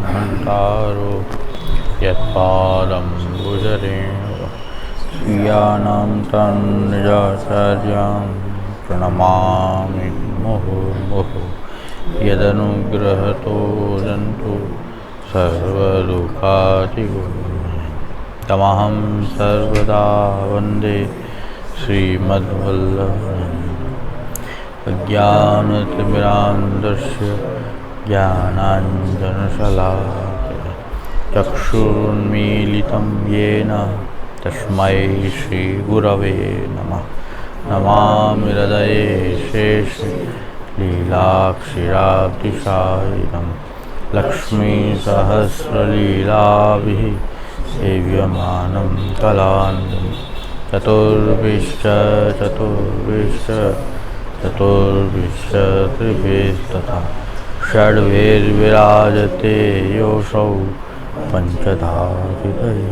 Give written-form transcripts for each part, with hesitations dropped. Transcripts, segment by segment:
हन्तारो यत्पादम्बुजरेणुः स्वीयानां तन्निजाचार्यां प्रणमामि मुहुर्मुहुः यदनुग्रहतो जन्तु सर्वदुःखातिगो तमहं सर्वदा वन्दे श्रीमद्वल्लभं अज्ञानतिमिरान्धस्य ज्ञानाञ्जनशलाकया चक्षुरुन्मीलितं येन तस्मै श्रीगुरवे नमः। नमामि हृदये शेषे लीलाक्षिराब्धिशायिनं लक्ष्मीसहस्रलीलाभिः सेव्यमानं कलान्वितं चतुर्भिश्च त्रिभिस्तथा षड्भिर्विराजते योऽसौ पंचधाधिदैव।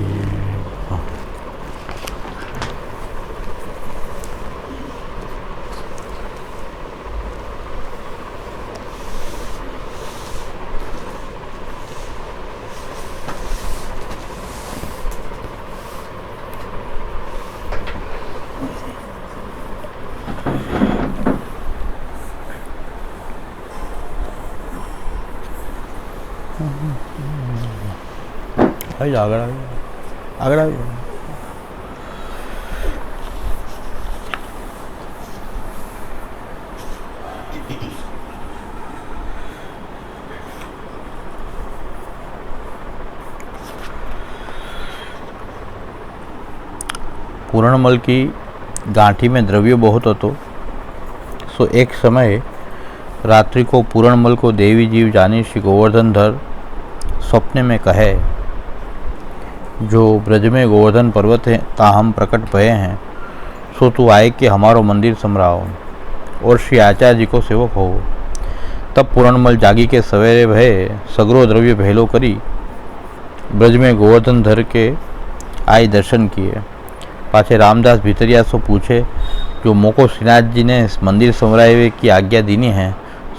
आगरा पूर्णमल की गांठी में द्रव्य बहुत હતો। सो एक समय रात्रि को पूर्णमल को देवी जीव जानी श्री गोवर्धन धर स्वप्न में कहे, जो ब्रज में गोवर्धन पर्वत है ता हम प्रकट भये हैं, सो तू आए कि हमारो मंदिर समराओ और श्री आचार्य जी को सेवक हो। तब पूर्णमल जागी के सवेरे भये सगरो द्रव्य भेलो करी ब्रज में गोवर्धन धर के आई दर्शन किए। पाछे रामदास भीतरिया सो पूछे, जो मोको श्रीनाथ जी ने मंदिर समरावे की आज्ञा दीनी है,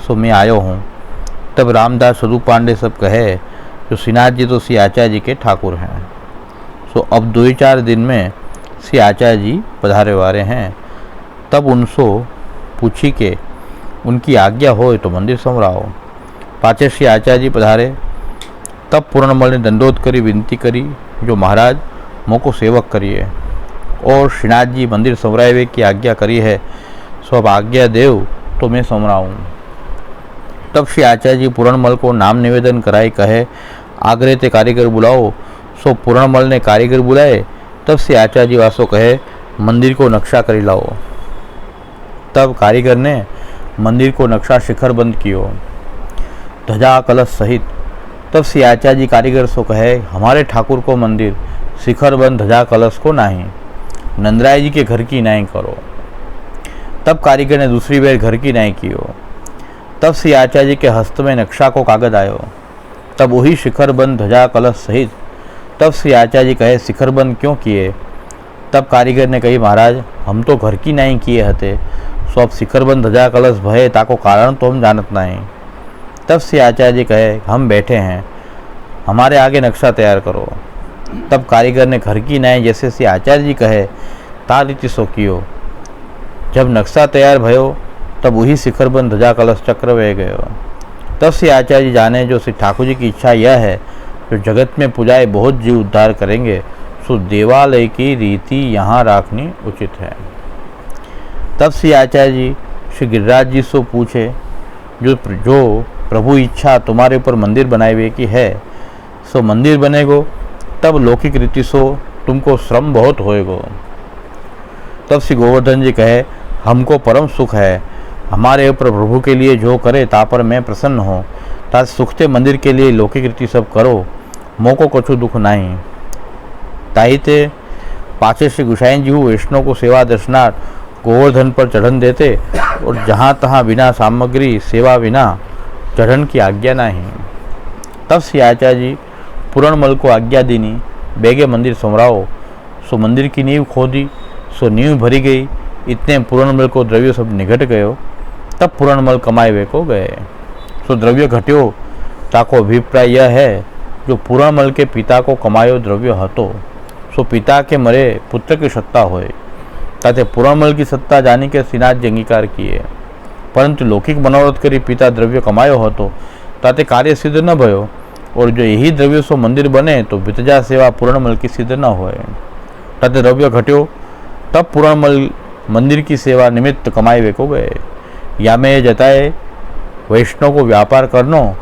सो मैं आयो हूँ। तब रामदास स्वरूप पांडे सब कहे, जो श्रीनाथ जी तो श्री आचार्य जी के ठाकुर हैं। सो अब 2-4 दिन में श्री आचार्य जी पधारे वारे हैं। तब उनसो पूछी के उनकी आज्ञा हो तो मंदिर समराओ। पाछे श्री आचार्य जी पधारे। तब पूर्णमल ने दंडोत करी विनती करी, जो महाराज मोको सेवक करिए और श्रीनाथ जी मंदिर समरावे की आज्ञा करी है, सो अब आज्ञा देव तो मैं समराऊँ। तब श्री आचार्य जी पूर्णमल को नाम निवेदन कराई कहे, आगरे ते कारीगर बुलाओ। सो पूर्णमल ने कारीगर बुलाए। तब श्री आचार्य जी वासो कहे, मंदिर को नक्शा करी लाओ। तब कारीगर ने मंदिर को नक्शा शिखर बंद कियो, ध्वजा कलश सहित। तब श्री आचार्य जी कारीगर सो कहे, हमारे ठाकुर को मंदिर शिखर बंद ध्वजा कलश को नहीं, नंदराय जी के घर की नाई करो। तब कारीगर ने दूसरी बार घर की नाई कियो। तब श्री आचार्य जी के हस्त में नक्शा को कागज आयो। तब वही शिखर बंद ध्वजा कलश सहित। तब श्री आचार्य जी कहे, शिखर बंद क्यों किए? तब कारीगर ने कही, महाराज हम तो घर की नाई किए हते, सो अब शिखर बंद ध्वजा कलश भय ताको कारण तो हम जानत नहीं। तब श्री आचार्य जी कहे, हम बैठे हैं, हमारे आगे नक्शा तैयार करो। तब कारीगर ने घर की नाई जैसे श्री आचार्य जी कहे ता रीति सो कियो। जब नक्शा तैयार भयो, तब वही शिखर बंद ध्वजा कलश चक्र वे गयो। तब श्री आचार्य जी जाने, जो श्री ठाकुर जी की इच्छा यह है, जो जगत में पूजाए बहुत जीव उद्धार करेंगे, सो देवालय की रीति यहाँ राखनी उचित है। तब श्री आचार्य जी श्री गिरिराज जी सो पूछे, जो प्रभु इच्छा तुम्हारे ऊपर मंदिर बनाए की है, सो मंदिर बनेगो। तब लौकिक रीति सो तुमको श्रम बहुत होएगो। तब श्री गोवर्धन जी कहे, हमको परम सुख है, हमारे ऊपर प्रभु के लिए जो करे ता पर मैं प्रसन्न हो। ता सुखते मंदिर के लिए लौकिक रीति सब करो, मोको कछु दुख नहीं। ताहिते पाछे श्री गुसाई जी वैष्णव को सेवा दर्शनार्थ गोवर्धन पर चढ़न देते, और जहाँ तहाँ बिना सामग्री सेवा बिना चढ़न की आज्ञा नहीं। तब श्री आचार्य जी पूर्णमल को आज्ञा दीनी, बेगे मंदिर समराओ। सो मंदिर की नींव खोदी, सो नींव भरी गई। इतने पूर्णमल को द्रव्य सब निघट गयो। तब पूर्णमल कमाए वे को गए। सो द्रव्य घट्यो, ता को अभिप्राय यह है, जो पूरणमल के पिता को कमायो द्रव्य हतो, सो पिता के मरे पुत्र की सत्ता होय। ताते पूरणमल की सत्ता जानी के श्रीनाथजी अंगीकार किए, परंतु लौकिक मनोरथ करी पिता द्रव्य कमायो हतो, ताते कार्य सिद्ध न भयो, और जो यही द्रव्य सो मंदिर बने तो वितजा सेवा पूरणमल की सिद्ध न होय। ताते द्रव्य घट्यो, तब पूरणमल मंदिर की सेवा निमित्त कमाई वे को गए। या में ये जताए वैष्णव को व्यापार करनो,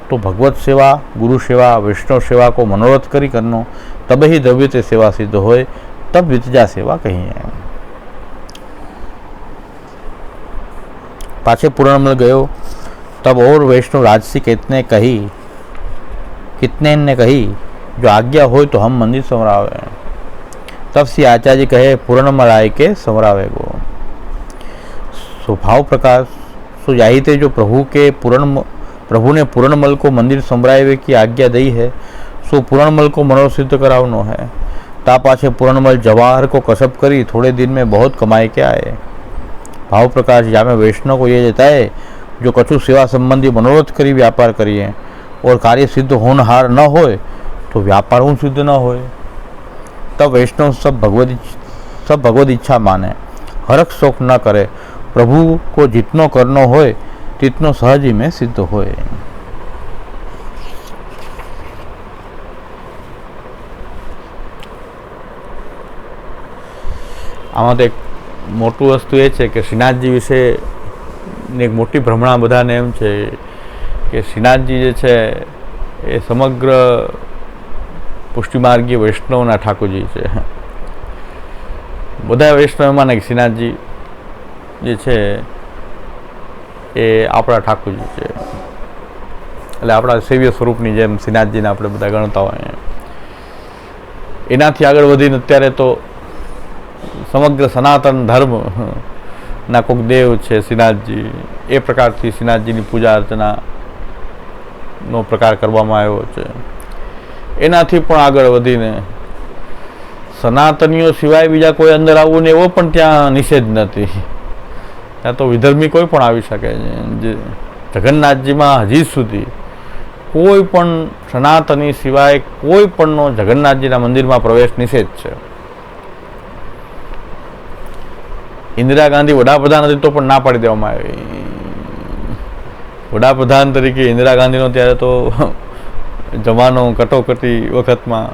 तो भगवत सेवा, गुरु सेवा, वैष्णव सेवा को मनोरथ करी करनो, तब ही द्रव्य से सेवा सिद्ध होए, तब वितजा सेवा कही है। पाछे पूरणमल गयो, तब और वैष्णव राजसी कितने ने कही, जो आज्ञा हो तो हम मंदिर संवरावे। तब श्री आचार्य कहे, पूरणमल आय के संवरावे गो। स्वभाव प्रकाश सो यही थे, जो प्रभु ने पूरणमल को मंदिर संवरावे की आज्ञा दी है, सो पूरणमल को मनोरथ सिद्ध करावनो है। ता पाछे पूरणमल जवाहर को कसब करी थोड़े दिन में बहुत कमाई के आए। भाव प्रकाश जामे वैष्णव को ये जताए, जो कछु सेवा संबंधी मनोरथ करी व्यापार करिए, और कार्य सिद्ध होनहार न होए तो व्यापार सिद्ध न होए। तब वैष्णव सब भगवद इच्छा माने, हरख शोक न करे, प्रभु को जितनो करनो होए तितनो सहज ही में सिद्ध होए। आमां तो एक मोटू वस्तु ए छे के श्रीनाथजी विषे एक मोटी भ्रमणा बधाने एम छे कि श्रीनाथजी जे छे ए समग्र पुष्टिमार्गीय वैष्णवना ठाकुरजी छे। बधा वैष्णव माने कि श्रीनाथजी जे छे ए आपણા ठाकुरजी छे, એટલે આપણા સેવ્ય સ્વરૂપની જેમ શ્રીનાથજીને આપણે બધા ગણતા હોય। એનાથી આગળ વધીને અત્યારે તો સમગ્ર સનાતન ધર્મ ના કોઈક દેવ છે શ્રીનાથજી, એ પ્રકારથી શ્રીનાથજીની પૂજા અર્ચનાનો પ્રકાર કરવામાં આવ્યો છે। એનાથી પણ આગળ વધીને સનાતનીઓ સિવાય બીજા કોઈ અંદર આવવું ને એવો પણ ત્યાં નિષેધ નથી। ત્યાં તો વિધર્મી કોઈ પણ આવી શકે છે। જગન્નાથજીમાં હજી સુધી કોઈ પણ સનાતની સિવાય કોઈ પણનો જગન્નાથજીના મંદિરમાં પ્રવેશ નિષેધ છે। ઇન્દિરા ગાંધી વડાપ્રધાન હતી તો પણ ના પાડી દેવામાં આવી। વડાપ્રધાન તરીકે ઇન્દિરા ગાંધીનો ત્યારે તો જમાનો કટોકટી વખતમાં,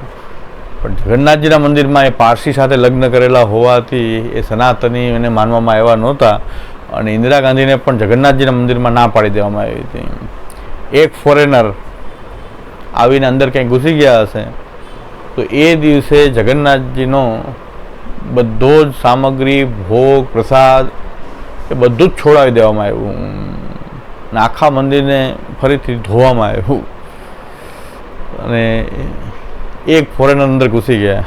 પણ જગન્નાથજીના મંદિરમાં એ પારસી સાથે લગ્ન કરેલા હોવાથી એ સનાતની એને માનવામાં આવ્યા નહોતા, અને ઇન્દિરા ગાંધીને પણ જગન્નાથજીના મંદિરમાં ના પાડી દેવામાં આવી હતી। એક ફોરેનર આવીને અંદર ક્યાંય ઘૂસી ગયા હશે તો એ દિવસે જગન્નાથજીનો બધો જ સામગ્રી, ભોગ, પ્રસાદ એ બધું જ છોડાવી દેવામાં આવ્યું, અને આખા મંદિરને ફરીથી ધોવામાં આવ્યું, અને એક ફોરેનર અંદર ઘૂસી ગયા।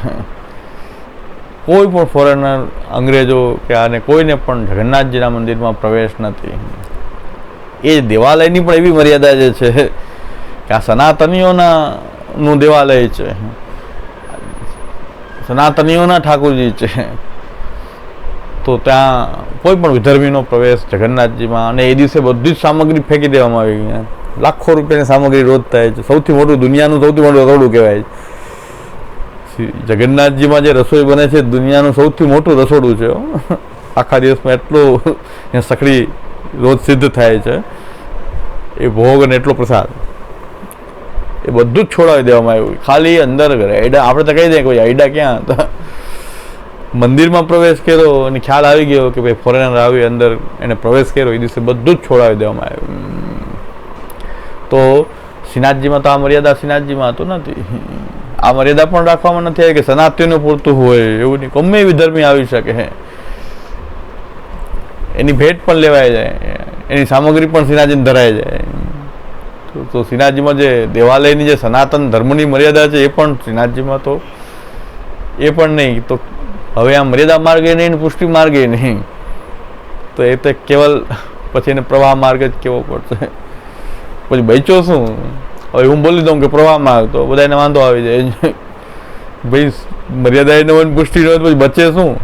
કોઈ પણ ફોરેનર, અંગ્રેજો કે આને કોઈને પણ જગન્નાથજીના મંદિરમાં પ્રવેશ નથી। એ દેવાલયની પણ એવી મર્યાદા જે છે કે આ સનાતનીઓનું દેવાલય છે, સનાતનીઓના ઠાકોરજી છે, તો ત્યાં કોઈ પણ વિધર્મીનો પ્રવેશ જગન્નાથજીમાં, અને એ દિવસે બધી જ સામગ્રી ફેંકી દેવામાં આવી। લાખો રૂપિયાની સામગ્રી રોજ થાય છે। સૌથી મોટું, દુનિયાનું સૌથી મોટું રસોડું કહેવાય છે જગન્નાથજીમાં જે રસોઈ બને છે, દુનિયાનું સૌથી મોટું રસોડું છે। આખા દિવસમાં એટલું સખડી રોજ સિદ્ધ થાય છે, એ ભોગ અને એટલો પ્રસાદ એ બધું જ છોડાવી દેવામાં આવ્યું। ખાલી અંદર આઈડા, આપણે તો કહી દઈએ કે આઈડા ક્યાં હતા, મંદિરમાં પ્રવેશ કર્યો અને ખ્યાલ આવી ગયો કે ભાઈ ફોરેનર આવી અંદર એને પ્રવેશ કર્યો, એ દિવસે બધું જ છોડાવી દેવામાં આવ્યું। તો શ્રીનાથજીમાં તો આ મર્યાદા શ્રીનાથજીમાં તો નથી। આ મર્યાદા પણ રાખવામાં નથી આવી કે સનાતનીનું પૂરતું હોય એવું નહીં, ગમે એવી ધર્મી આવી શકે, એની ભેટ પણ લેવાઈ જાય, એની સામગ્રી પણ શ્રીનાથજીને ધરાઈ જાય। તો શ્રીનાથજીમાં જે દેવાલયની જે સનાતન ધર્મની મર્યાદા છે એ પણ શ્રીનાથજીમાં તો એ પણ નહીં। તો હવે આ મર્યાદા માર્ગે નહીં, પુષ્ટિ માર્ગે નહીં, તો એ તો કેવલ પછી એને પ્રવાહ માર્ગ જ કેવો પડશે। પછી બચ્યો શું? હવે હું બોલી દઉં કે પ્રવાહ માર્ગ, તો બધાને વાંધો આવી જાય, ભાઈ મર્યાદા એને હોય, પુષ્ટિ ન હોય, પછી બચે શું?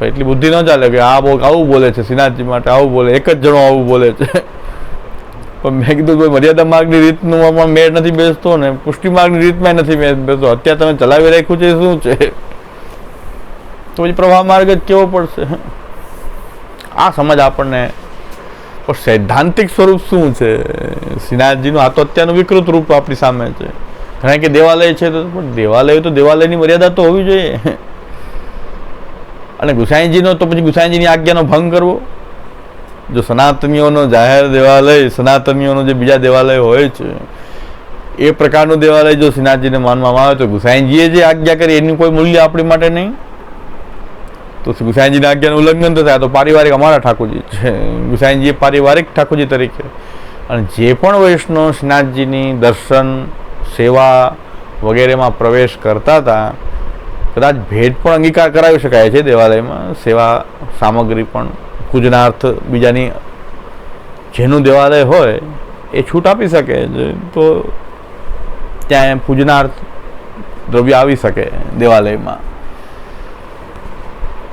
એટલી બુદ્ધિ ન ચાલે કે આ આવું બોલે છે શ્રીનાથજી માટે, આવું બોલે, એક જ જણો આવું બોલે છે, પણ મેં કીધું કોઈ મર્યાદા માર્ગની રીતનું પણ મેળ નથી બેસતો ને પુષ્ટિ માર્ગની રીતમાં નથી મેળ બેસતો. અત્યારે તમે ચલાવી રાખ્યું છે શું છે, તો પછી પ્રવાહ માર્ગ જ કેવો પડશે. આ સમજ આપણને. પણ સૈદ્ધાંતિક સ્વરૂપ શું છે શ્રીનાથજીનું? આ તો અત્યારનું વિકૃત રૂપ આપણી સામે છે. ઘણા કે દેવાલય છે, તો પણ દેવાલય તો દેવાલયની મર્યાદા તો હોવી જોઈએ. અને ગુસાઈજીનો તો પછી ગુસાઈજીની આજ્ઞાનો ભંગ કરવો. જો સનાતનીઓનો જાહેર દેવાલય, સનાતનીઓનો જે બીજા દેવાલય હોય છે એ પ્રકારનું દેવાલય જો શ્રીનાથજીને માનવામાં આવે તો ગુસાઈજીએ જે આજ્ઞા કરી એનું કોઈ મૂલ્ય આપણી માટે નહીં. તો ગુસાઈજીની આજ્ઞાનું ઉલ્લંઘન તો થાય. તો પારિવારિક અમારા ઠાકોરજી છે, ગુસાઈજીએ પારિવારિક ઠાકોરજી તરીકે. અને જે પણ વૈષ્ણવ શ્રીનાથજીની દર્શન, સેવા વગેરેમાં પ્રવેશ કરતા હતા, કદાચ ભેટ પણ અંગીકાર કરાવી શકાય છે દેવાલયમાં. સેવા સામગ્રી પણ પૂજનાર્થ બીજાની જેનું દેવાલય હોય એ છૂટ આપી શકે છે, તો ત્યાં પૂજનાર્થ દ્રવ્ય આવી શકે દેવાલયમાં.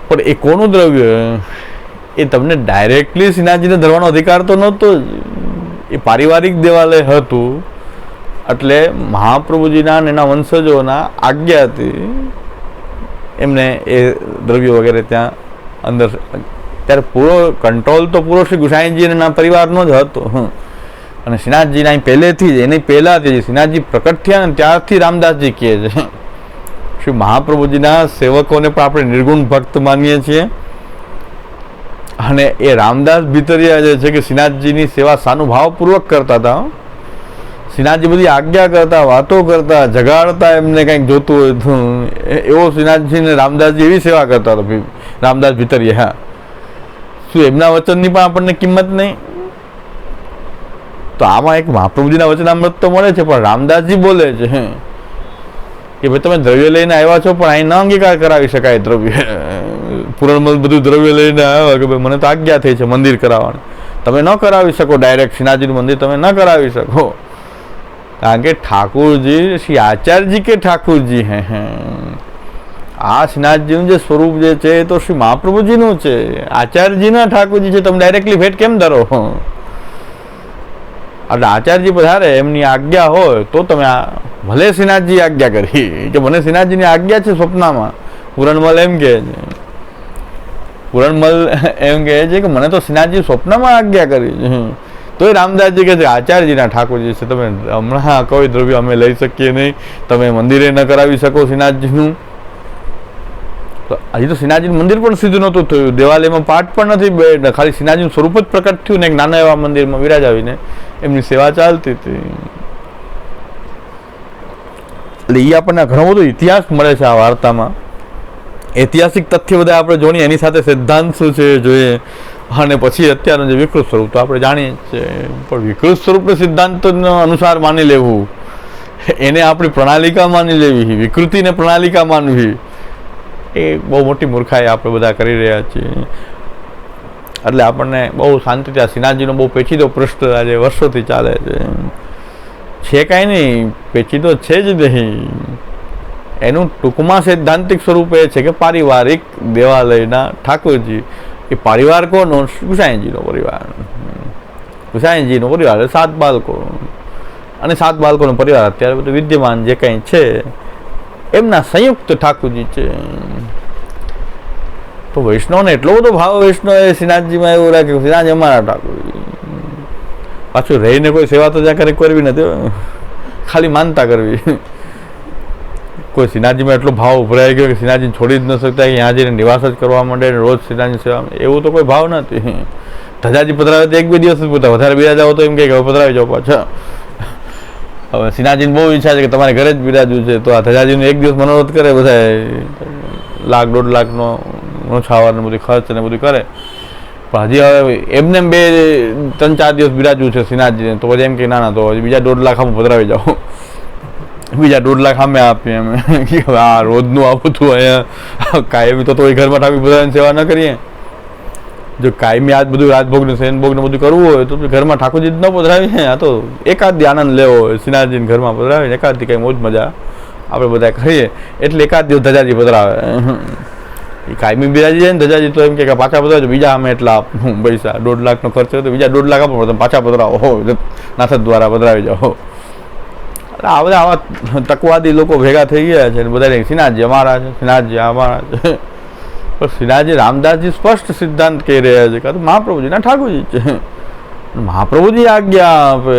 પણ એ કોનું દ્રવ્ય? એ તમને ડાયરેક્ટલી શ્રીનાથજીને ધરવાનો અધિકાર તો નહોતો જ. એ પારિવારિક દેવાલય હતું એટલે મહાપ્રભુજીના અને એના વંશજોના આજ્ઞાથી એમને એ દ્રવ્યો વગેરે ત્યાં અંદર. ત્યારે પૂરો કંટ્રોલ તો પૂરો શ્રી ગુસાઈજીના પરિવારનો જ હતો. અને શ્રીનાથજીના અહીં પહેલેથી જ, એની પહેલાંથી શ્રીનાથજી પ્રકટ થયા ને ત્યારથી રામદાસજી કહે છે શ્રી મહાપ્રભુજીના સેવકોને પણ આપણે નિર્ગુણ ભક્ત માનીએ છીએ. અને એ રામદાસ ભીતરિયા જે છે કે શ્રીનાથજીની સેવા સાનુભાવપૂર્વક કરતા હતા. શ્રીનાથજી બધી આજ્ઞા કરતા, વાતો કરતા, જગાડતા, એમને કંઈક જોતું હોય તો એવો શ્રીનાથજીને રામદાસજી એવી સેવા કરતા હતા. રામદાસ ભીતરિયા, હા, શું એમના વચનની પણ આપણને કિંમત નહીં? તો આમાં એક મહાપ્રભુજીના વચનામૃત તો મળે છે, પણ રામદાસજી બોલે છે કે ભાઈ તમે દ્રવ્ય લઈને આવ્યા છો પણ અહીં ન અંગીકાર કરાવી શકાય દ્રવ્ય. પૂરણમલ બધું દ્રવ્ય લઈને આવ્યા કે ભાઈ મને તો આજ્ઞા થઈ છે મંદિર કરાવવાની, તમે ન કરાવી શકો. ડાયરેક્ટ શ્રીનાથજીનું મંદિર તમે ન કરાવી શકો, કારણ કે ઠાકુરજી શ્રી આચાર્યજી કે ઠાકુરજી હે. આ શ્રીનાથજીનું જે સ્વરૂપ જે છે એ તો શ્રી મહાપ્રભુજીનું છે, આચાર્યજીના ઠાકોરજી છે. તમે ડાયરેક્ટલી ભેટ કેમ ધરો? એટલે આચાર્યજી પધારે એમની આજ્ઞા હોય તો તમે ભલે શ્રીનાથજી આજ્ઞા કરી કે મને શ્રીનાથજીની આજ્ઞા છે સ્વપ્નમાં. પૂરણમલ એમ કહે છે, પૂરણમલ એમ કહે છે કે મને તો શ્રીનાથજી સ્વપ્નમાં આજ્ઞા કરી છે. તો એ રામદાસજી કહે છે આચાર્યજીના ઠાકોરજી છે, તમે હમણાં કોઈ દ્રવ્ય અમે લઈ શકીએ નહીં, તમે મંદિરે ન કરાવી શકો શ્રીનાથજીનું. હજી તો શ્રીનાથજીનું મંદિર પણ સીધું નહોતું થયું, દેવાલયમાં પાઠ પણ નથી, ખાલી શ્રીનાથજીનું સ્વરૂપ જ પ્રકટ થયું ને એક નાના એવા મંદિરમાં વિરાજાવીને એમની સેવા ચાલતી હતી. એટલે એ આપણને ઘણો બધો ઇતિહાસ મળે છે આ વાર્તામાં. ઐતિહાસિક તથ્ય બધા આપણે જોડીએ, એની સાથે સિદ્ધાંત શું છે જોઈએ, અને પછી અત્યારનું જે વિકૃત સ્વરૂપ તો આપણે જાણીએ છીએ. પણ વિકૃત સ્વરૂપને સિદ્ધાંત અનુસાર માની લેવું, એને આપણી પ્રણાલિકા માની લેવી, વિકૃતિને પ્રણાલિકા માનવી, એ બહુ મોટી મૂર્ખાઈ આપણે બધા કરી રહ્યા છીએ. એટલે આપણને બહુ શાંતિથી આ શ્રીનાથજીનો બહુ પેચીદો પ્રશ્ન આજે વર્ષોથી ચાલે છે. કાંઈ નહીં, પેચીદો છે જ નહીં. એનું ટૂંકમાં સૈદ્ધાંતિક સ્વરૂપ એ છે કે પારિવારિક દેવાલયના ઠાકોરજી, એ પરિવાર કોનો? ગુસાઈજીનો પરિવાર. ગુસાઈજીનો પરિવાર 7 બાળકો, અને 7 બાળકોનો પરિવાર અત્યારે બધું વિદ્યમાન જે કંઈ છે એમના સંયુક્ત ઠાકોરજી છે. તો વૈષ્ણવને એટલો બધો ભાવ વૈષ્ણવ શ્રીનાથજીમાં એવું રાખ્યું, શ્રીનાથ અમારા ઠાકોરજી. પાછું રહીને કોઈ સેવા તો જ્યાં કરવી નથી, ખાલી માનતા કરવી. કોઈ શ્રીનાથજીમાં એટલો ભાવ ઉભરાઈ ગયો કે શ્રીનાથજીને છોડી જ ન શકતા, કે ત્યાં જઈને નિવાસ જ કરવા માંડે રોજ શ્રીનાથજી સેવા, એવું તો કોઈ ભાવ નથી. ધજાજી પધરાવે તો 1-2 દિવસ જ પૂરતા, વધારે બિરાજાવો તો એમ કે હવે પધરાવી જાઓ પાછા. હવે શ્રીનાથજીને બહુ ઈચ્છા છે કે તમારે ઘરે જ બિરાજવું છે, તો આ ધજાજીનું 1 દિવસ મનોરથ કરે, બધા 1 લાખ 1.5 લાખનો છાવર ને બધું ખર્ચ ને બધું કરે. પણ હજી હવે એમને 2-3-4 દિવસ બિરાજવું છે શ્રીનાથજીને, તો પછી એમ કે ના તો બીજા 1.5 લાખ આમ પધરાવી જાઓ, બીજા 1.5 લાખ અમે આપીએ અમે. આ રોજનું આપું છું અહીંયા કાયમી તો એ ઘરમાં ઠાકોર બધાની સેવા ન કરીએ. જો કાયમી આ બધું રાજભોગનું શયનભોગને બધું કરવું હોય તો ઘરમાં ઠાકોરજી ન પધરાવીએ. આ તો એકાદી આનંદ લેવો હોય, શ્રીનાથજીને ઘરમાં પધરાવીને એકાદી કંઈ મોજ મજા આપણે બધા કરીએ, એટલે એકાદ દિવસ ધજાજી પધરાવે. એ કાયમી બિરાજી જાય ને ધજાજી તો એમ કે પાછા પધરાવજો, બીજા અમે એટલા આપું પૈસા, 1.5 લાખનો ખર્ચ હોય તો બીજા 1.5 લાખ આપો, તમે પાછા પધરાવો, નાથદ દ્વારા પધરાવી જાઓ. આ બધા આવા તકવાદી લોકો ભેગા થઈ ગયા છે, બધા શ્રીનાથજી અમારા છે, શ્રીનાથજી અમારા છે. પણ શ્રીનાથજી રામદાસજી સ્પષ્ટ સિદ્ધાંત કહી રહ્યા છે કે મહાપ્રભુજીના ઠાકોરજી છે. મહાપ્રભુજી આજ્ઞા આપે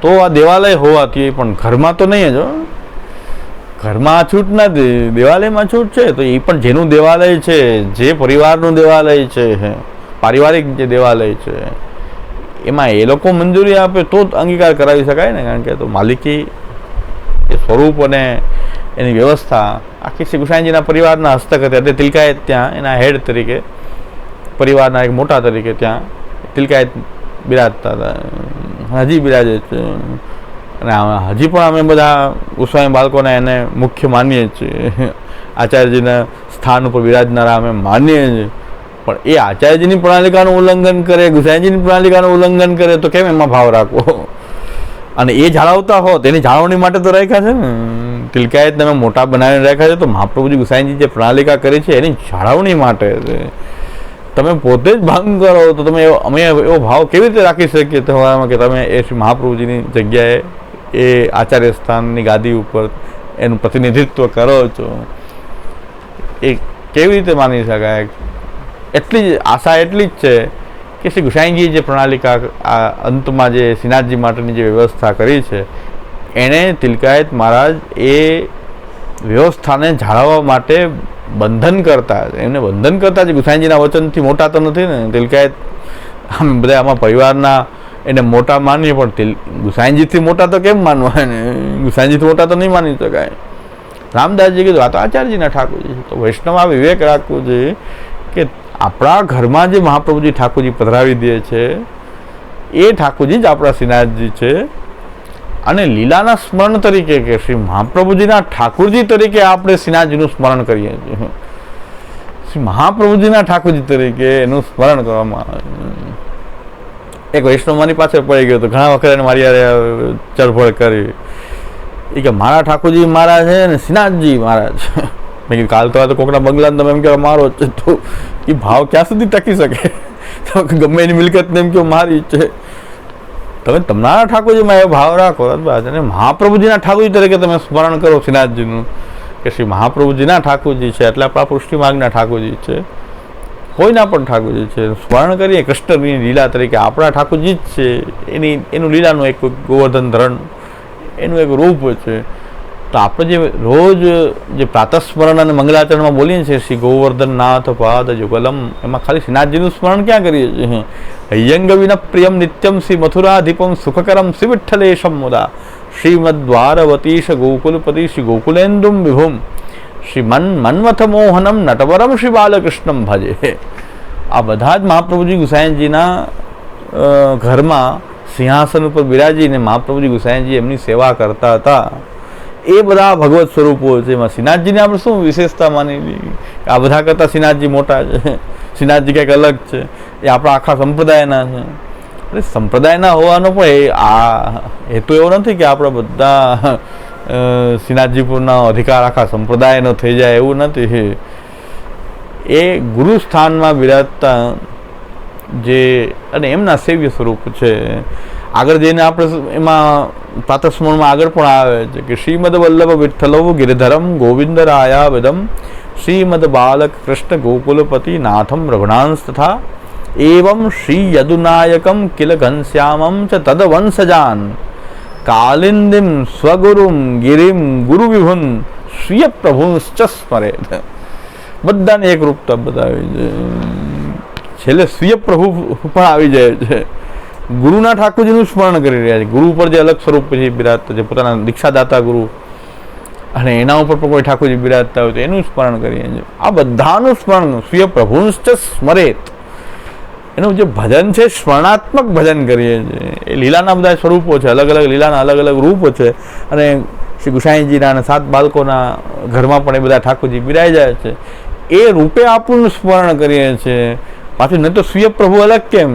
તો આ દેવાલય હોવાથી, પણ ઘરમાં તો નહીં જ, ઘરમાં છૂટ નથી, દેવાલયમાં છૂટ છે. તો એ પણ જેનું દેવાલય છે, જે પરિવારનું દેવાલય છે, પારિવારિક જે દેવાલય છે, એમાં એ લોકો મંજૂરી આપે તો જ અંગીકાર કરાવી શકાય ને. કારણ કે તો માલિકી એ સ્વરૂપ અને એની વ્યવસ્થા આખી શ્રી ગુસાઈજીના પરિવારના હસ્તક હતી. એટલે તિલકાયત ત્યાં એના હેડ તરીકે, પરિવારના એક મોટા તરીકે ત્યાં તિલકાયત બિરાજતા હતા, હજી બિરાજે છે. અને હજી પણ અમે બધા ગોસ્વામી બાળકોને એને મુખ્ય માનીએ છીએ, આચાર્યજીના સ્થાન ઉપર બિરાજનારા અમે માનીએ છીએ. પણ એ આચાર્યજીની પ્રણાલિકાનું ઉલ્લંઘન કરે, ગુસાઈજીની પ્રણાલિકાનું ઉલ્લંઘન કરે તો કેમ એમાં ભાવ રાખવો? અને એ જાળવતા હોત, એની જાળવણી માટે તો રાખ્યા છે ને, તિલકાયત તમે મોટા બનાવીને રાખ્યા છે, તો મહાપ્રભુજી ગુસાઈજી જે પ્રણાલિકા કરી છે એની જાળવણી માટે છે. તમે પોતે જ ભંગ કરો તો તમે અમે એવો ભાવ કેવી રીતે રાખી શકીએ તમારામાં કે તમે એ શ્રી મહાપ્રભુજીની જગ્યાએ એ આચાર્ય સ્થાનની ગાદી ઉપર એનું પ્રતિનિધિત્વ કરો છો? એ કેવી રીતે માની શકાય? એટલી જ આશા એટલી જ છે કે શ્રી ગુસાઈજીએ જે પ્રણાલિકા આ અંતમાં જે શ્રીનાથજી માટેની જે વ્યવસ્થા કરી છે, એણે તિલકાયત મહારાજ એ વ્યવસ્થાને જાળવવા માટે બંધન કરતા, એમને બંધન કરતા છે. ગુસાઈજીના વચનથી મોટા તો નથી ને તિલકાયત, આમ બધા આમાં પરિવારના એને મોટા માનીએ, પણ ગુસાઈજીથી મોટા તો કેમ માનવા ને? ગુસાઈજીથી મોટા તો નહીં માની શકાય. રામદાસજી કીધું આ તો આચાર્યજીના ઠાકોરજી છે. તો વૈષ્ણવમાં વિવેક રાખવું જોઈએ કે આપણા ઘરમાં જે મહાપ્રભુજી ઠાકોરજી પધરાવી દે છે એ ઠાકોરજી જ આપણા શ્રીનાથજી છે. અને લીલાના સ્મરણ તરીકે કે શ્રી મહાપ્રભુજીના ઠાકોરજી તરીકે આપણે શ્રીનાથજીનું સ્મરણ કરીએ છીએ. શ્રી મહાપ્રભુજીના ઠાકોરજી તરીકે એનું સ્મરણ કરવામાં આવે. એક વૈષ્ણવ મારી પાસે પડી ગયો હતો, ઘણા વખત એને મારી યારે ચરફળ કરી. એ કે મારા ઠાકોરજી મારા છે ને શ્રીનાથજી મારા છે. મેં કીધું કાલ તો કોકના બંગલા તમે એમ કહો મારો છે, તો એ ભાવ ક્યાં સુધી ટકી શકે? ગમે એની મિલકતને એમ કહો મારી છે. તમે તમારા ઠાકોરજીમાં એ ભાવ રાખો, અને મહાપ્રભુજીના ઠાકોરજી તરીકે તમે સ્મરણ કરો શ્રીનાથજીનું કે શ્રી મહાપ્રભુજીના ઠાકોરજી છે એટલે આપણા પુષ્ટિ માર્ગના ઠાકોરજી છે, કોઈના પણ ઠાકોરજી છે. સ્મરણ કરીએ કૃષ્ણની લીલા તરીકે આપણા ઠાકોરજી જ છે, એનું લીલાનું એક ગોવર્ધન ધરણ એનું એક રૂપ છે. તો આપણે જે રોજ જે પ્રાતસ્મરણ અને મંગલાચરણમાં બોલીએ છીએ શ્રી ગોવર્ધન નાથ પાદ યુગલમ, એમાં ખાલી શ્રીનાથજીનું સ્મરણ ક્યાં કરીએ છીએ? હૈયંગ વિન પ્રિયમ નિત્યમ શ્રી મથુરાધિપમ સુખકરમ શ્રી વિઠ્ઠલેશમ મુદા શ્રીમદ્વારવતીશ ગોકુલપતિ શ્રી ગોકુલેન્દુમ વિભુમ શ્રી મન્મથ મોહનમ નટવરમ શ્રી બાલકૃષ્ણમ ભજે. આ બધા જ મહાપ્રભુજી ગુસાઈજીના ઘરમાં સિંહાસન ઉપર બિરાજીને મહાપ્રભુજી ગુસાઈજી એમની સેવા કરતા હતા. એ બધા ભગવત સ્વરૂપો છે. એમાં શ્રીનાથજીને આપણે શું વિશેષતા માની? આ બધા કરતાં શ્રીનાથજી મોટા છે, શ્રીનાથજી કંઈક અલગ છે, એ આપણા આખા સંપ્રદાયના છે. એટલે સંપ્રદાયના હોવાનો પણ આ હેતુ એવો નથી કે આપણે બધા શ્રીનાથજીપુરના અધિકાર આખા સંપ્રદાયનો થઈ જાય, એવું નથી. એ ગુરુ સ્થાનમાં બિરાજતા જે અને એમના સેવ્ય સ્વરૂપ છે. આગળ જઈને આપણે એમાં પ્રાતસ્મરણમાં આગળ પણ આવે છે કે શ્રીમદ વલ્લભ વિઠ્ઠલો ગિરિધરમ ગોવિંદ રાયા વિદમ શ્રીમદ બાલક કૃષ્ણ ગોકુલપતિ નાથમ રઘુનાંશ તથા એવમ શ્રી યદુનાયકમ કિલ ઘનશ્યામમ ચ તદવંશજાન કાલિંદિમ સ્વગુરુમ ગિરિમ ગુરુ વિભુન સ્વીય પ્રભુશ્ચ સ્મરેત. બધાને એક રૂપતા બતાવી છે. છેલ્લે સ્વીય પ્રભુ પણ આવી જાય છે. ગુરુના ઠાકોરજીનું સ્મરણ કરી રહ્યા છે. ગુરુ ઉપર જે અલગ સ્વરૂપ પછી બિરાજતા છે, પોતાના દીક્ષાદાતા ગુરુ, અને એના ઉપર પણ કોઈ ઠાકોરજી બિરાજતા હોય તો એનું સ્મરણ કરીએ છીએ. આ બધાનું સ્મરણ સ્વીય પ્રભુશ્ચ સ્મરેત, એનું જે ભજન છે સ્મરણાત્મક ભજન કરીએ છીએ. એ લીલાના બધા સ્વરૂપો છે, અલગ અલગ લીલાના અલગ અલગ રૂપો છે. અને શ્રી ગુસાઈજીના અને 7 બાળકોના ઘરમાં પણ એ બધા ઠાકોરજી બિરાઈ જાય છે. એ રૂપે આપણું સ્મરણ કરીએ છીએ. પાછું નહીં તો સ્વીય પ્રભુ અલગ કેમ?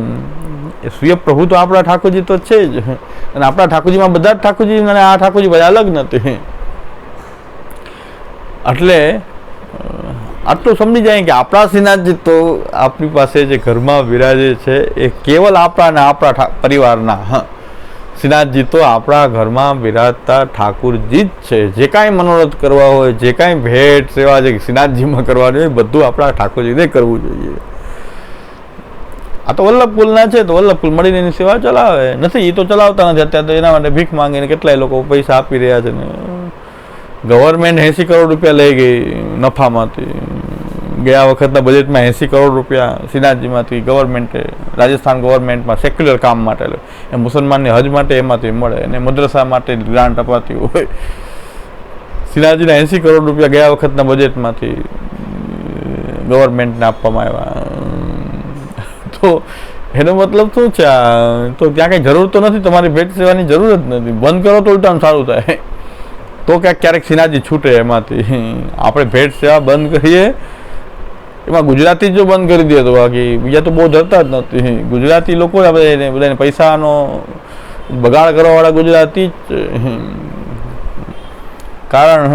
સ્વીય પ્રભુ તો આપણા ઠાકોરજી તો છે જ, અને આપણા ઠાકોરજીમાં બધા જ ઠાકોરજી અને આ ઠાકોરજી બધા અલગ નથી. એટલે આટલું સમજી જાય કે આપણા શ્રીનાથજી તો આપણી પાસે જે ઘરમાં બિરાજે છે એ કેવલ આપણા આપણા પરિવારના શ્રીનાથજી તો આપણા ઘરમાં બિરાજતા ઠાકુરજી જ છે. જે કાંઈ મનોરથ કરવા હોય, જે કાંઈ ભેટ સેવા જે શ્રીનાથજીમાં કરવાની હોય, બધું આપણા ઠાકોરજીને કરવું જોઈએ. આ તો વલ્લભકુલના છે તો વલ્લભકુલ મળીને એની સેવા ચલાવે નથી, એ તો ચલાવતા નથી. અત્યારે તો એના માટે ભીખ માંગીને કેટલાય લોકો પૈસા આપી રહ્યા છે ને ગવર્મેન્ટ 80 કરોડ રૂપિયા લઈ ગઈ નફામાંથી. ગયા વખતના બજેટમાં 80 કરોડ રૂપિયા શ્રીનાથજીમાંથી ગવર્મેન્ટે, રાજસ્થાન ગવર્મેન્ટમાં સેક્યુલર કામ માટે લે. એ મુસલમાનની હજ માટે એમાંથી મળે અને મદ્રસા માટે ગ્રાન્ટ અપાતી હોય. શ્રીનાથજીના 80 કરોડ રૂપિયા ગયા વખતના બજેટમાંથી ગવર્મેન્ટને આપવામાં આવ્યા. તો એનો મતલબ શું છે? તો ત્યાં કંઈ જરૂર તો નથી, તમારી ભેટ સેવાની જરૂર જ નથી. બંધ કરો તો ઉલટાનું સારું થાય. તો ક્યારેક શ્રીનાથજી છૂટે એમાંથી. આપણે ભેટ સેવા બંધ કરીએ, એમાં ગુજરાતી જો બંધ કરી દે તો બાકી બીજા તો બહુ ધરતા જ નથી. ગુજરાતી લોકો બધાને પૈસાનો બગાડ કરવાવાળા ગુજરાતી જ. કારણ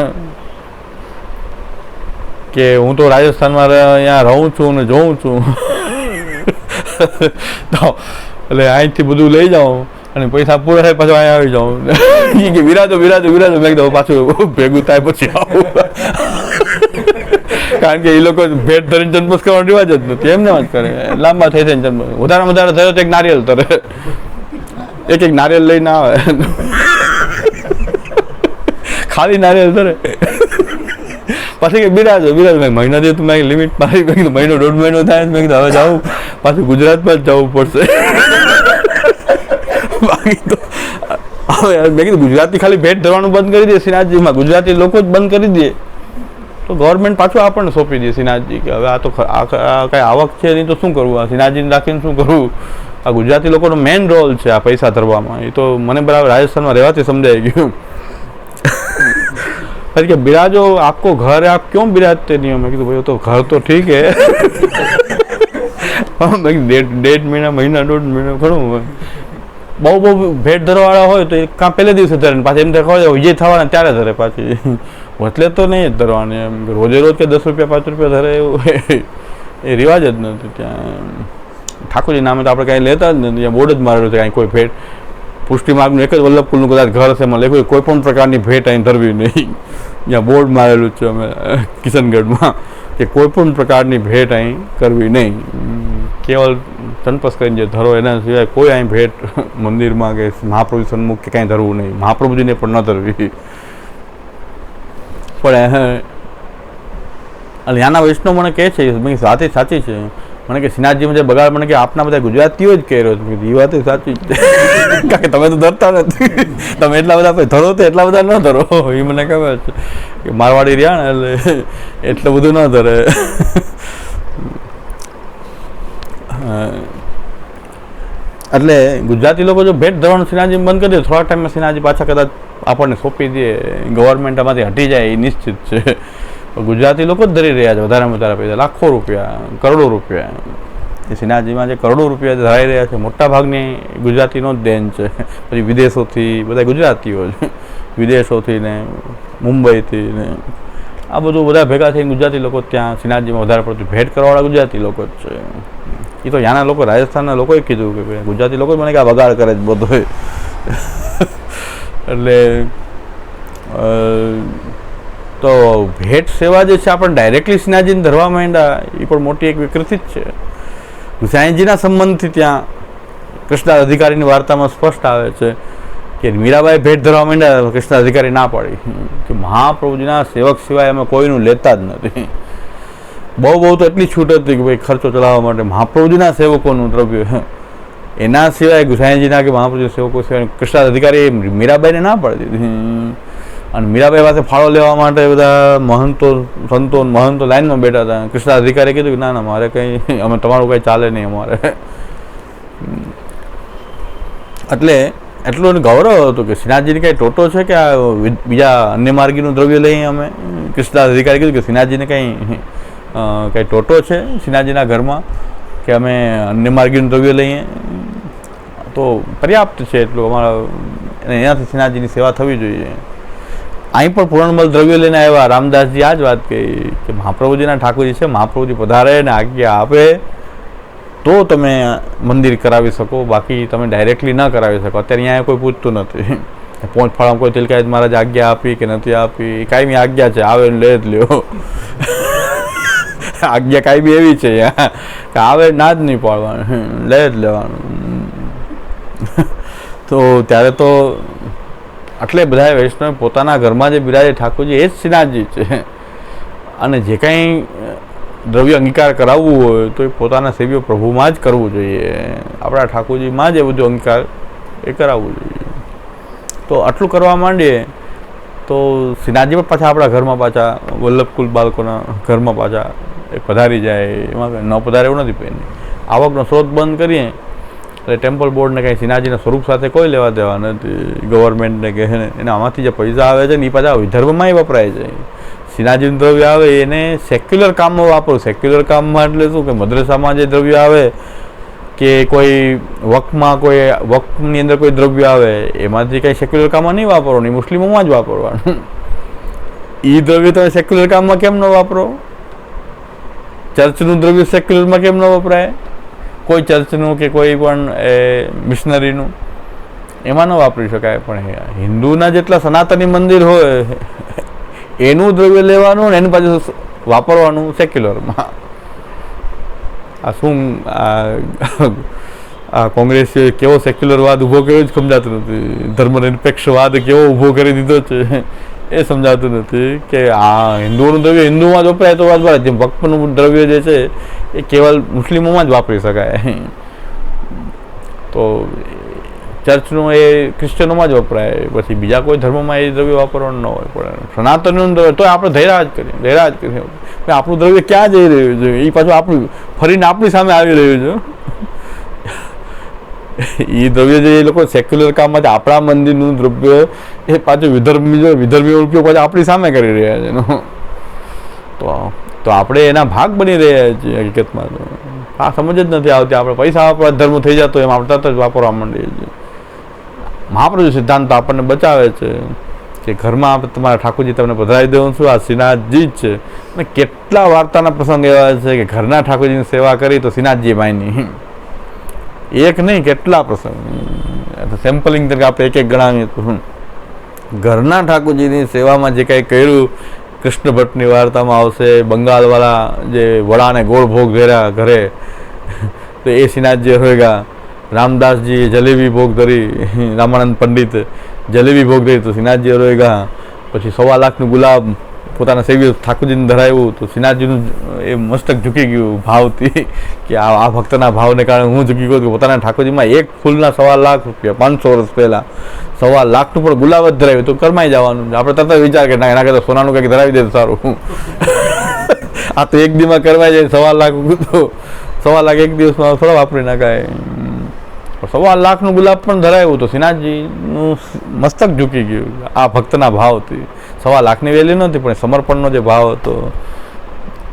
કે હું તો રાજસ્થાનમાં અહીંયા રહું છું ને જોઉં છું. એટલે અહીંથી બધું લઈ જાઉં અને પૈસા પૂરા થાય પાછું અહીંયા આવી જાઉં કે વિરાજો વિરાજો વિરાજો મેં કીધું પાછું ભેગું થાય પછી આવું. કારણ કે એ લોકો ભેટ ધરીને જન્મોત્સવ કરવાનો રિવાજ જ નથી, એમને જ કરે. લાંબા થઈ જાય જન્મ, વધારે થયો તો એક નારિયેલ તરે, એક નારિયેલ લઈને આવે, ખાલી નારિયેલ તરે. પછી કે બિરાજો બિરાજો મેં મહિના દિવસ મેં લિમિટ મારી, મેં કીધું મહિનો 1.5 મહિનો થાય, મેં કીધું હવે જાઉં પાછું ગુજરાતમાં જ જવું પડશે. બાકી તો હવે મેં કીધું ગુજરાતી ખાલી ભેટ ધરવાનું બંધ કરી દે શ્રીનાથજીમાં, ગુજરાતી લોકો જ બંધ કરી દે તો ગવર્મેન્ટ પાછું આપણને સોંપી દે શ્રીનાથજી કે હવે આ તો કાંઈ આવક છે નહીં તો શું કરવું, આ શ્રીનાથજીને રાખીને શું કરવું. આ ગુજરાતી લોકોનો મેઇન રોલ છે આ પૈસા ધરવામાં. એ તો મને બરાબર રાજસ્થાનમાં રહેવાથી સમજાઈ ગયું. કે બિરાજો આપકો ઘર है, आप क्यों बिराजते नहीं हो? मैं कहा भाई तो घर तो ठीक है. डेढ़ महीना 1.5 મહિના ઘણું. બહુ ભેટ ધરવાળા હોય તો કાં પહેલે દિવસે ધરે ને પાછી એમ દેખાય વિજય થવાના ત્યારે ધરે. પાછી વચલે તો નહીં જ ધરવાની. એમ રોજે રોજ કે 10 રૂપિયા 5 રૂપિયા ધરે એવું એ રિવાજ જ નથી ત્યાં. ઠાકોરજી નામે તો આપણે કાંઈ લેતા જ નથી. ત્યાં બોર્ડ જ મારેલું છે કાંઈ કોઈ ભેટ પુષ્ટિ માર્ગનું એક જ વલ્લભકુલનું કદાચ ઘર છે, એમાં લખ્યું કોઈ પણ પ્રકારની ભેટ અહીં ધરવી નહીં. ત્યાં બોર્ડ મારેલું છે અમે કિશનગઢમાં કે કોઈ પણ પ્રકારની ભેટ અહીં કરવી નહીં. કેવલ તનપસ કરીને જે ધરો એના સિવાય કોઈ અહીં ભેટ મંદિરમાં કે મહાપ્રભુ સન્મુખ કે કાંઈ ધરવું નહીં. મહાપ્રભુજીને પણ ન ધરવી. પણ ત્યાંના વૈષ્ણવ મને કહે છે, વાત સાચી છે. મને કે શ્રીનાથજીમાં જે બગાડ, મને કે આપના બધા ગુજરાતીઓ જ કહી રહ્યો છે. એ વાત સાચી જ છે. કારણ કે તમે તો ધરતા નથી. તમે એટલા બધા ધરો તો એટલા બધા ન ધરો. એ મને ખબર છે કે મારવાડી રહ્યા ને એટલે એટલું બધું ન ધરે. એટલે ગુજરાતી લોકો જો ભેટ ધરવાનું શ્રીનાથજી બંધ કરી દે, થોડા ટાઈમમાં શ્રીનાથજી પાછા કદાચ આપણને સોંપી દે, ગવર્મેન્ટ આમાંથી હટી જાય એ નિશ્ચિત છે. ગુજરાતી લોકો જ ધરી રહ્યા છે વધારેમાં વધારે પૈસા, લાખો રૂપિયા, કરોડો રૂપિયા. એ શ્રીનાથજીમાં જે કરોડો રૂપિયા ધરાઈ રહ્યા છે મોટા ભાગની ગુજરાતીનો જ દેન છે. પછી વિદેશોથી બધા ગુજરાતીઓ છે, વિદેશોથી ને મુંબઈથી ને આ બધું બધા ભેગા થઈને ગુજરાતી લોકો ત્યાં શ્રીનાથજીમાં વધારે પડતું ભેટ કરવાવાળા ગુજરાતી લોકો જ છે. એ તો ત્યાંના લોકો, રાજસ્થાનના લોકોએ કીધું કે ગુજરાતી લોકો જ મને કે આ બગાડ કરે જ બધો. એટલે તો ભેટ સેવા જે છે આપણે ડાયરેક્ટલી શ્રીનાથજીને ધરવા માંડ્યા એ પણ મોટી એક વિકૃતિ જ છે. ગુસાઈજીના સંબંધથી ત્યાં કૃષ્ણ અધિકારીની વાર્તામાં સ્પષ્ટ આવે છે કે મીરાબાઈ ભેટ ધરવા માંડ્યા, કૃષ્ણ અધિકારી ના પાડી કે મહાપ્રભુજીના સેવક સિવાય અમે કોઈનું લેતા જ નથી. બહુ તો એટલી છૂટ હતી કે ભાઈ ખર્ચો ચલાવવા માટે મહાપ્રભુજીના સેવકોનું દ્રવ્ય, એના સિવાય ગુસાઈજીના કે મહાપ્રભુજીના સેવકો સિવાય કૃષ્ણ અધિકારી મીરાબાઈને ના પાડી દીધી. અને મીરાબાઈ પાસે ફાળો લેવા માટે બધા મહંતો લાઈનમાં બેઠા હતા. કૃષ્ણ અધિકારીએ કીધું કે ના મારે કંઈ, અમે તમારું કંઈ ચાલે નહીં અમારે. એટલે એટલું ગૌરવ હતું કે શ્રીનાથજીની કંઈ ટોટો છે કે આ બીજા અન્ય માર્ગીનું દ્રવ્ય લઈએ અમે. કૃષ્ણ અધિકારી કીધું કે શ્રીનાથજીને કંઈ ટોટો છે શ્રીનાથજીના ઘરમાં કે અમે અન્ય માર્ગીનું દ્રવ્ય લઈએ તો પર્યાપ્ત છે એટલું અમારા, એનાથી શ્રીનાથજીની સેવા થવી જોઈએ. અહીં પણ પૂરણમલ દ્રવ્ય લઈને આવ્યા. રામદાસજી આ જ વાત કહી કે મહાપ્રભુજીના ઠાકોરજી છે, મહાપ્રભુજી પધારે ને આજ્ઞા આપે તો તમે મંદિર કરાવી શકો, બાકી તમે ડાયરેક્ટલી ન કરાવી શકો. અત્યારે અહીંયા કોઈ પૂછતું નથી. પોંચ ફાળામાં કોઈ તિલકાયત મહારાજ આજ્ઞા આપી કે નથી આપી, કાયમી આજ્ઞા છે, આવે લે જ લ્યો. આજ્ઞા કાયમી એવી છે કે આવે ના જ નહીં પાડવાનું, લે જ લેવાનું. તો ત્યારે તો એટલે બધા વૈષ્ણવ પોતાના ઘરમાં જે બિરાજે ઠાકોરજી એ જ શ્રીનાથજી છે. અને જે કાંઈ દ્રવ્ય અંગીકાર કરાવવું હોય તો એ પોતાના સેવ્ય પ્રભુમાં જ કરવું જોઈએ, આપણા ઠાકોરજીમાં જ એ બધું અંગીકાર એ કરાવવું જોઈએ. તો આટલું કરવા માંડીએ તો શ્રીનાથજી પણ પાછા આપણા ઘરમાં પાછા વલ્લભકુલ બાળકોના ઘરમાં પાછા એ પધારી જાય. એમાં ન પધારે એવું નથી. પહેલી આવકનો સ્ત્રોત બંધ કરીએ એટલે ટેમ્પલ બોર્ડને કંઈ શ્રીનાથજીના સ્વરૂપ સાથે કોઈ લેવા દેવા નથી, ગવર્મેન્ટને કહે ને એને આમાંથી જે પૈસા આવે છે ને એ પાછા વિધર્મમાં વપરાય છે. શ્રીનાથજીનું દ્રવ્ય આવે એને સેક્યુલર કામમાં વાપરો. સેક્યુલર કામમાં એટલે શું કે મદ્રસામાં જે દ્રવ્ય આવે કે કોઈ વકમાં કોઈ વકની અંદર કોઈ દ્રવ્ય આવે એમાંથી કંઈ સેક્યુલર કામમાં નહીં વાપરવાનું, મુસ્લિમોમાં જ વાપરવાનું. એ દ્રવ્ય તમે સેક્યુલર કામમાં કેમ ન વાપરો? ચર્ચનું દ્રવ્ય સેક્યુલરમાં કેમ ન વપરાય? કોઈ ચર્ચનું કે કોઈ પણ મિશનરીનું એમાં ન વાપરી શકાય. પણ હિન્દુના જેટલા સનાતની મંદિર હોય એનું દ્રવ્ય લેવાનું ને એની પાછું વાપરવાનું સેક્યુલરમાં. આ શું આ કોંગ્રેસે કેવો સેક્યુલરવાદ ઊભો કર્યો જ સમજાતું નથી. ધર્મનિરપેક્ષવાદ કેવો ઊભો કરી દીધો છે એ સમજાતું નથી. કે આ હિન્દુઓનું દ્રવ્ય હિન્દુમાં જ વપરાય તો વાત બરાબર. જેમ ભક્તનું દ્રવ્ય જે છે એ કેવલ મુસ્લિમોમાં જ વાપરી શકાય. તો ચર્ચનું એ ક્રિશ્ચનોમાં જ વપરાય, પછી બીજા કોઈ ધર્મમાં એ દ્રવ્ય વાપરવાનું ન હોય. પણ સનાતનનું દ્રવ્ય તો આપણે ધૈર્ય જ કરીએ. આપણું દ્રવ્ય ક્યાં જઈ રહ્યું છે એ પાછું આપણું ફરીને આપણી સામે આવી રહ્યું છે. એ દ્રવ્ય જે એ લોકો સેક્યુલર કામમાં આપણા મંદિરનું દ્રવ્ય એ પાછું વિધર્મીઓ ઉપયોગ પાછું આપણી સામે કરી રહ્યા છે. તો આપણે એના ભાગ બની રહ્યા છીએ હકીકતમાં. તો આ સમજ જ નથી આવતી. આપણે પૈસા વાપરવા ધર્મ થઈ જતો એમ આપણે તરત જ વાપરવા માંડીએ છીએ. મહાપ્રભુ સિદ્ધાંત આપણને બચાવે છે કે ઘરમાં તમારા ઠાકોરજી તમને પધરાવી દેવું છું, આ શ્રીનાથજી જ છે. અને કેટલા વાર્તાના પ્રસંગ એવા છે કે ઘરના ઠાકોરજીની સેવા કરી તો શ્રીનાથજી માયની. એક નહીં કેટલા પ્રસંગ. સેમ્પલિંગ તરીકે આપણે એક ગણાવીએ તો ઘરના ઠાકોરજીની સેવામાં જે કાંઈ કર્યું કૃષ્ણ ભટ્ટની વાર્તામાં આવશે. બંગાળવાળા જે વડાને ગોળ ભોગ ધર્યા ઘરે તો એ શ્રીનાથજી હોયગા. રામદાસજી જલેબી ભોગ ધરી, રામાનંદ પંડિત જલેબી ભોગ ધરી તો શ્રીનાથજી રોયગા. પછી 1.25 લાખનું ગુલાબ પોતાના સેવ્ય ઠાકોરજીને ધરાવ્યું તો શ્રીનાથજીનું એ મસ્તક ઝૂકી ગયું ભાવથી કે આ ભક્તના ભાવને કારણે હું ઝૂકી ગયો. પોતાના ઠાકોરજીમાં એક ફૂલના 1.25 લાખ રૂપિયા 500 વર્ષ પહેલાં 1.25 લાખનું પણ ગુલાબ જ ધરાવ્યું તો કરમાઈ જવાનું. આપણે તરત વિચાર કે ના એના કરતાં સોનાનું કંઈક ધરાવી દે તો સારું. આ તો એક દિવસમાં કરવાઈ જાય. 1.25 લાખ તો 1.25 લાખ એક દિવસમાં થોડા વાપરી નાખાય. 1.25 લાખનું ગુલાબ પણ ધરાવ્યું તો શ્રીનાથજીનું મસ્તક ઝૂકી ગયું આ ભક્તના ભાવથી. 1.25 લાખની વેલ્યુ નથી પણ સમર્પણનો જે ભાવ હતો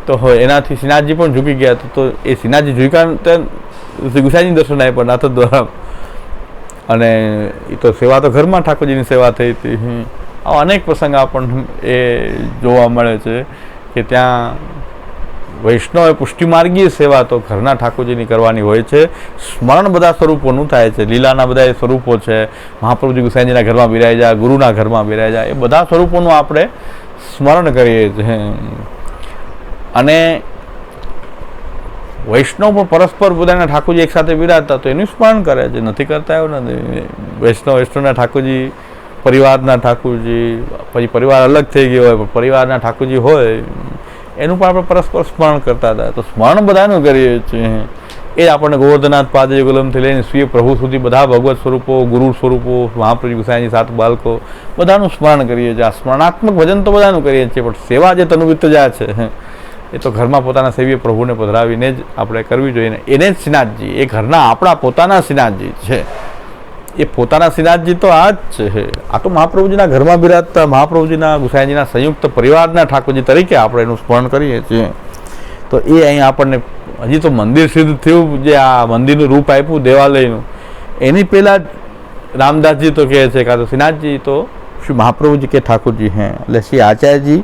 તો હોય એનાથી શ્રીનાથજી પણ ઝૂકી ગયા. તો એ શ્રીનાથજી ઝૂક્યા શ્રી ગુસાઈજી દર્શન આપ્યા નાથ દ્વારા. અને એ તો સેવા તો ઘરમાં ઠાકોરજીની સેવા થઈ હતી. આવા અનેક પ્રસંગ આપણને એ જોવા મળે છે કે ત્યાં વૈષ્ણવ પુષ્ટિમાર્ગીય સેવા તો ઘરના ઠાકોરજીની કરવાની હોય છે. સ્મરણ બધા સ્વરૂપોનું થાય છે. લીલાના બધા સ્વરૂપો છે. મહાપ્રભુજી ગુસાઈજીના ઘરમાં બિરાઈ જાય, ગુરુના ઘરમાં બિરાઈ જાય, એ બધા સ્વરૂપોનું આપણે સ્મરણ કરીએ છીએ. અને વૈષ્ણવ પણ પરસ્પર બધાના ઠાકોરજી એક સાથે બિરાજતા તો એનું સ્મરણ કરે છે. નથી કરતા એવું નથી. વૈષ્ણવના ઠાકોરજી, પરિવારના ઠાકોરજી, પછી પરિવાર અલગ થઈ ગયો હોય પણ પરિવારના ઠાકોરજી હોય એનું પણ આપણે પરસ્પર સ્મરણ કરતા હતા. તો સ્મરણ બધાનું કરીએ છીએ. એ જ આપણને ગોવર્ધનાથ પાદરી ગુલમથી લઈને સ્વીય પ્રભુ સુધી બધા ભગવત સ્વરૂપો, ગુરુ સ્વરૂપો, મહાપ્રભુ ગુસાઈજી 7 બાળકો બધાનું સ્મરણ કરીએ છીએ. આ સ્મરણાત્મક ભજન તો બધાનું કરીએ છીએ પણ સેવા જે તનુવિત જાય છે એ તો ઘરમાં પોતાના સેવ્ય પ્રભુને પધરાવીને જ આપણે કરવી જોઈએ. એને જ શ્રીનાથજી, એ ઘરના આપણા પોતાના શ્રીનાથજી છે. એ પોતાના શ્રીનાથજી તો આ જ છે. આ તો મહાપ્રભુજીના ઘરમાં બિરાજતા મહાપ્રભુજીના ગુસાઈજીના સંયુક્ત પરિવારના ઠાકોરજી તરીકે આપણે એનું સ્મરણ કરીએ છીએ. તો એ અહીં આપણને હજી તો મંદિર સિદ્ધ થયું, જે આ મંદિરનું રૂપ આપ્યું દેવાલયનું, એની પહેલાં રામદાસજી તો કહે છે કાં તો શ્રીનાથજી તો श्री महाप्रभु जी के ठाकुर जी हैं એટલે શ્રી આચાર્યજી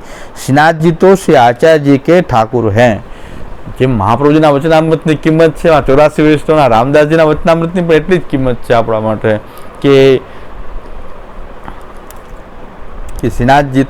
શ્રીનાથજી તો શ્રી આચાર્યજી કે ઠાકુર हैं। જે મહાપ્રભુજીના વચનામૃતની કિંમત છે 84 વર્ષના રામદાસજીના વચનામૃતની પણ એટલી જ કિંમત છે આપણા માટે કે શ્રીનાથજી